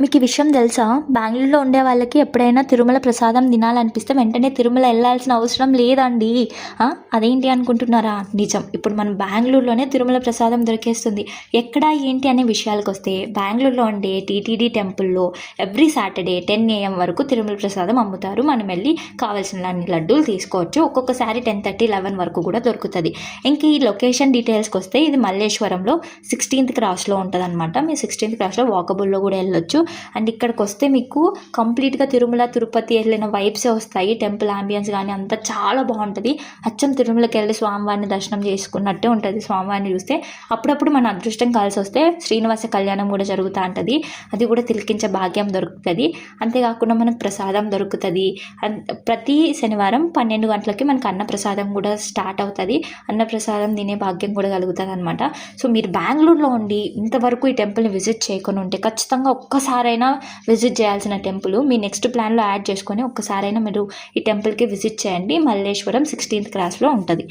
మీకు ఈ విషయం తెలుసా? బెంగుళూరులో ఉండే వాళ్ళకి ఎప్పుడైనా తిరుమల ప్రసాదం తినాలనిపిస్తే వెంటనే తిరుమల వెళ్ళాల్సిన అవసరం లేదండి. అదేంటి అనుకుంటున్నారా? నిజం. ఇప్పుడు మనం బెంగుళూరులోనే తిరుమల ప్రసాదం దొరికేస్తుంది. ఎక్కడ ఏంటి అనే విషయాలకొస్తే బెంగుళూరులో ఉండే టీటీడీ టెంపుల్లో ఎవ్రీ సాటర్డే 10 AM వరకు తిరుమల ప్రసాదం అమ్ముతారు. మనం వెళ్ళి కావాల్సిన అన్ని లడ్డూలు తీసుకోవచ్చు. ఒక్కొక్కసారి 10:30, 11 వరకు కూడా దొరుకుతుంది. ఇంక ఈ లొకేషన్ డీటెయిల్స్కి వస్తే ఇది మల్లేశ్వరంలో 16th క్రాస్లో ఉంటుంది అనమాట. మీరు 16th క్రాస్లో వాకబుల్లో కూడా వెళ్ళొచ్చు. అండ్ ఇక్కడికి వస్తే మీకు కంప్లీట్గా తిరుమల తిరుపతి వెళ్ళిన వైబ్సే వస్తాయి. టెంపుల్ ఆంబియన్స్ కానీ అంతా చాలా బాగుంటుంది. అచ్చం తిరుమలకి వెళ్ళి స్వామివారిని దర్శనం చేసుకున్నట్టే ఉంటుంది. స్వామివారిని చూస్తే అప్పుడప్పుడు మన అదృష్టం కలిసి వస్తే శ్రీనివాస కళ్యాణం కూడా జరుగుతూ ఉంటుంది. అది కూడా తిలకించే భాగ్యం దొరుకుతుంది. అంతేకాకుండా మనకు ప్రసాదం దొరుకుతుంది. ప్రతి శనివారం 12 గంటలకి మనకు అన్నప్రసాదం కూడా స్టార్ట్ అవుతుంది. అన్నప్రసాదం తినే భాగ్యం కూడా కలుగుతుంది అనమాట. సో మీరు బెంగళూరులో ఉండి ఇంతవరకు ఈ టెంపుల్ని విజిట్ చేయకుండా ఉంటే ఖచ్చితంగా ఒక్కసారైనా విజిట్ చేయాల్సిన టెంపుల్ మీ నెక్స్ట్ ప్లాన్లో యాడ్ చేసుకొని ఒక్కసారైనా మీరు ఈ టెంపుల్కి విజిట్ చేయండి. మల్లేశ్వరం 16th క్రాస్లో ఉంటుంది.